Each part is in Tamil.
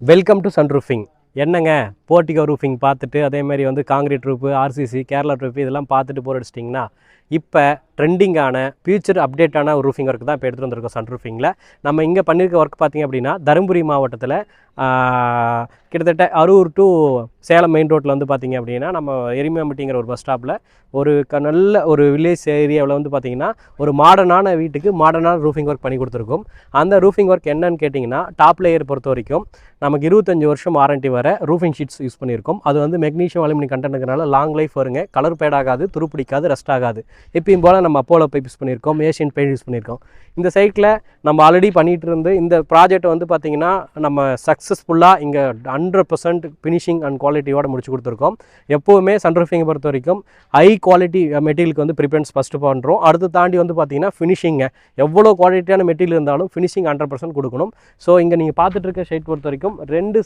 Welcome to Sun roofing. என்னங்க போர்ட்டிகோ ரூஃபிங் பார்த்துட்டு அதே மாதிரி வந்து concrete roof, RCC, Kerala roof இதெல்லாம் பார்த்துட்டு போர் அடிச்சிட்டிங்கன்னா இப்போ ட்ரெண்டிங்கான ஃபியூச்சர் அப்டேட்டான ஒரு ரூஃபிங் ஒர்க் தான் இப்போ எடுத்துகிட்டு வந்திருக்கோம் சன் ரூஃபிங்கில். நம்ம இங்கே பண்ணியிருக்க ஒர்க் பார்த்திங்க அப்படின்னா தருமபுரி மாவட்டத்தில் கிட்டத்தட்ட அரூர் டு சேலம் மெயின் ரோட்டில் வந்து பார்த்திங்க அப்படின்னா நம்ம எரிமம்பட்டிங்கிற ஒரு பஸ் ஸ்டாப்பில் ஒரு நல்ல ஒரு வில்லேஜ் ஏரியாவில் வந்து பார்த்திங்கன்னா ஒரு மாடர்னான வீட்டுக்கு மாடர்னான ரூஃபிங் ஒர்க் பண்ணி கொடுத்துருக்கோம். அந்த ரூஃபிங் ஒர்க் என்னன்னு கேட்டிங்கன்னா டாப் லேயர் பொறுத்த வரைக்கும் நமக்கு 25 வருஷம் வாரண்ட்டி வர ரூஃபிங் ஷீட்ஸ் யூஸ் பண்ணியிருக்கோம். அது வந்து மெக்னீஷியம் அலுமினியம் கண்டென்ட்னால லாங் லைஃப் வருங்க. கலர் பேட் ஆகாது, துருப்பிடிக்காது, ரஸ்ட் ஆகாது. எப்பயும் போல் நம்ம அப்போலோ பைப் யூஸ் பண்ணியிருக்கோம், ஏஷியன் பெயிண்ட் யூஸ் பண்ணியிருக்கோம். இந்த சைட்டில் நம்ம ஆல்ரெடி பண்ணிகிட்டு இருந்து இந்த ப்ராஜெக்ட் வந்து பார்த்திங்கன்னா நம்ம சக்ஸஸ்ஃபுல்லாக இங்கே 100% ஃபினிஷிங் அண்ட் குவாலிட்டியோட முடிச்சு கொடுத்துருக்கோம். எப்போவுமே சன் ரூஃபிங்கை பொறுத்த வரைக்கும் ஹை குவாலிட்டி மெட்டீரியலுக்கு வந்து ப்ரிஃபரன்ஸ் ஃபஸ்ட்டு பண்ணுறோம். அடுத்து தாண்டி வந்து பார்த்திங்கன்னா ஃபினிஷிங்க எவ்வளோ குவாலிட்டியான மெட்டீரியல் இருந்தாலும் ஃபினிஷிங் 100% கொடுக்கணும். ஸோ இங்கே நீங்கள் பார்த்துட்டு இருக்க சைட் பொறுத்த வரைக்கும் 2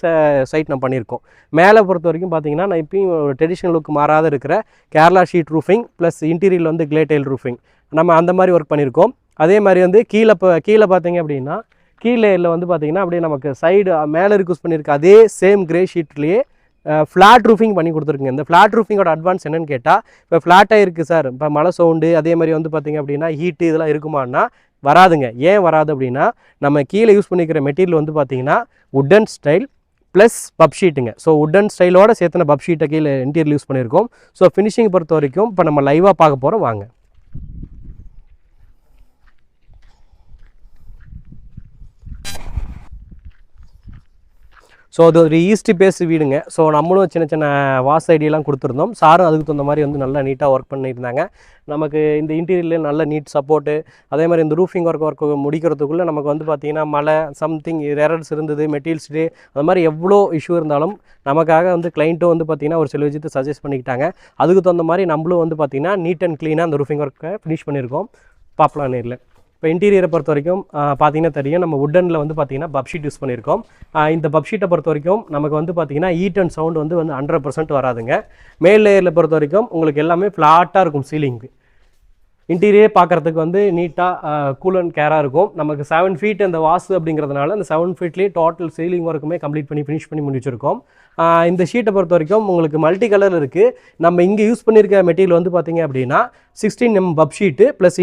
சைட் நம்ம பண்ணியிருக்கோம். மேலே பொறுத்த வரைக்கும் பார்த்திங்கன்னா நான் இப்பயும் ஒரு ட்ரெடிஷ்னல் லுக் மாறாத இருக்கிற கேரளா ஷீட் ரூஃபிங் ப்ளஸ் இன்டீரியல் வந்து கிளேடைல் ரூஃபிங் நம்ம அந்த மாதிரி ஒர்க் பண்ணியிருக்கோம். அதே மாதிரி வந்து கீழே பார்த்தீங்க அப்படின்னா கீழேயில் வந்து பார்த்திங்கன்னா அப்படியே நமக்கு சைடு மேலே யூஸ் பண்ணியிருக்க அதே சேம் கிரே ஷீட்லேயே ஃப்ளாட் ரூஃபிங் பண்ணி கொடுத்துருக்குங்க. இந்த ஃப்ளாட் ரூஃபிங்கோட அட்வான்ஸ் என்னென்னு கேட்டால் இப்போ ஃப்ளாட்டாக இருக்குது சார், இப்போ மழை சவுண்டு அதே மாதிரி வந்து பார்த்திங்க அப்படின்னா ஹீட்டு இதெல்லாம் இருக்குமான்னா வராதுங்க. ஏன் வராது அப்படின்னா நம்ம கீழே யூஸ் பண்ணிக்கிற மெட்டீரியல் வந்து பார்த்திங்கன்னா உட்டன் ஸ்டைல் ப்ளஸ் பப் ஷீட்டுங்க. ஸோ உட்டன் ஸ்டைலோட சேர்த்துன பப் ஷீட்டை கீழே இன்டீரியல் யூஸ் பண்ணியிருக்கோம். ஸோ ஃபினிஷிங் பொறுத்த வரைக்கும் இப்போ நம்ம லைவாக பார்க்க போகிறோம் வாங்க. ஸோ அது ஒரு ஈஸ்ட் பேஸ் வீடுங்க. ஸோ நம்மளும் சின்ன சின்ன வாஸ் ஐடியெல்லாம் கொடுத்துருந்தோம். சாரும் அதுக்கு தகுந்த மாதிரி வந்து நல்லா நீட்டாக ஒர்க் பண்ணியிருந்தாங்க. நமக்கு இந்த இன்டீரியரில் நல்ல நீட் சப்போர்ட்டு, அதே மாதிரி இந்த ரூஃபிங் ஒர்க் முடிக்கிறதுக்குள்ளே நமக்கு வந்து பார்த்திங்கன்னா மழை சம்திங் எரர்ஸ் இருந்தது, மெட்டீரியல்ஸ் டே அது மாதிரி எவ்வளோ இஷ்யூ இருந்தாலும் நமக்காக வந்து கிளைண்ட்டும் வந்து பார்த்திங்கன்னா ஒரு சில விஷயத்தை சஜஸ்ட் பண்ணிக்கிட்டாங்க. அதுக்கு தகுந்த மாதிரி நம்மளும் வந்து பார்த்திங்கன்னா நீட் அண்ட் க்ளீனாக அந்த ரூஃபிங் ஒர்க்கை ஃபினிஷ் பண்ணியிருக்கோம் பாப்புலர் நேரில். இப்போ இன்டீரியரை பொறுத்த வரைக்கும் பார்த்திங்கன்னா தெரியும், நம்ம உட்டனில் வந்து பார்த்திங்கன்னா பப் ஷீட் யூஸ் பண்ணியிருக்கோம். இந்த பப் ஷீட்டை பொறுத்த வரைக்கும் நமக்கு வந்து பார்த்திங்கன்னா ஹீட் அண்ட் சவுண்ட் வந்து 100% வராதுங்க. மேல் லேயரில் பொறுத்த வரைக்கும் உங்களுக்கு எல்லாமே ஃப்ளாட்டாக இருக்கும். சீலிங்கு இன்டீரியர் பார்க்குறதுக்கு வந்து நீட்டாக கூல் அண்ட் கேராக இருக்கும். நமக்கு 7 ஃபீட் அந்த வாசு அப்படிங்கிறதுனால அந்த 7 ஃபீட்லேயே டோட்டல் சீலிங் ஒர்க்குமே கம்ப்ளீட் பண்ணி ஃபினிஷ் பண்ணி முடிச்சிருக்கோம். இந்த ஷீட்டை பொறுத்த வரைக்கும் உங்களுக்கு மல்டி கலர் இருக்குது. நம்ம இங்கே யூஸ் பண்ணியிருக்க மெட்டீரியல் வந்து பார்த்திங்க அப்படின்னா 16 mm பப் ஷீட்டு ப்ளஸ்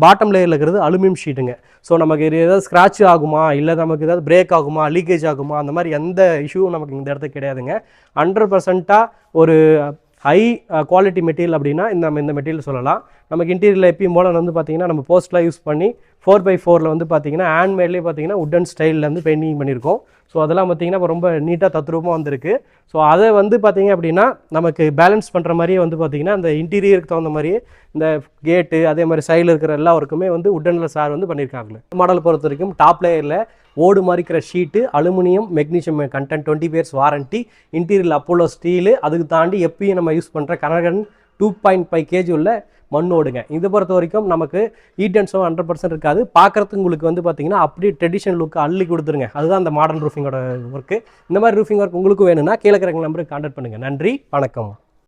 பாட்டம் லேயரில் இருக்கிறது அலுமினியம் ஷீட்டுங்க. ஸோ நமக்கு ஏதாவது ஸ்க்ராட்ச் ஆகுமா, இல்லை நமக்கு ஏதாவது பிரேக் ஆகுமா, லீக்கேஜ் ஆகுமா, அந்த மாதிரி எந்த இஷ்யூவும் நமக்கு இந்த இடத்துக்கு கிடையாதுங்க. 100% ஒரு ஹை குவாலிட்டி மெட்டீரியல் அப்படின்னா இந்த மெட்டீரியல் சொல்லலாம். நமக்கு இன்டீரியரில் எப்பயும் போல் வந்து பார்த்திங்கன்னா நம்ம போஸ்ட்லாம் யூஸ் பண்ணி 4x4 வந்து பார்த்திங்கன்னா ஹேண்ட்மேட்லேயே பார்த்திங்கன்னா உட்டன் ஸ்டைலில் வந்து பெயிண்டிங் பண்ணியிருக்கோம். ஸோ அதெல்லாம் பார்த்திங்கன்னா இப்போ ரொம்ப நீட்டாக தத்ரூபமாக வந்திருக்கு. ஸோ அதை வந்து பார்த்திங்க அப்படின்னா நமக்கு பேலன்ஸ் பண்ணுற மாதிரியே வந்து பார்த்திங்கன்னா அந்த இன்டீரியருக்கு தகுந்த மாதிரியே இந்த கேட்டு அதே மாதிரி சைடில் இருக்கிற எல்லா ஒர்க்குமே வந்து உட்டனில் சார் வந்து பண்ணியிருக்காங்க. மாடல் பொறுத்த வரைக்கும் டாப் லேயரில் ஓடு மாதிரிக்கிற sheet, aluminium, magnesium content, 20 years warranty, இன்டீரியல் அப்போலோ ஸ்டீலு, அதுக்கு தாண்டி எப்பயும் நம்ம யூஸ் பண்ணுற கனகன் 2.5 kg உள்ள மண்ணோடுங்க. இது பொறுத்த வரைக்கும் நமக்கு ஹீட் அண்ட் சவுண்ட் 100% இருக்காது. பார்க்குறதுக்கு உங்களுக்கு வந்து பார்த்திங்கன்னா அப்படியே ட்ரெடிஷனல் லுக்கு அள்ளி கொடுத்துருங்க. அதுதான் அந்த மாடர்ன் ரூஃபிங்கோட ஒர்க்கு. இந்த மாதிரி ரூஃபிங் ஒர்க் உங்களுக்கு வேணும்னா கீழே இருக்கிற நம்பருக்கு கான்டாக்ட் பண்ணுங்கள். நன்றி, வணக்கம்.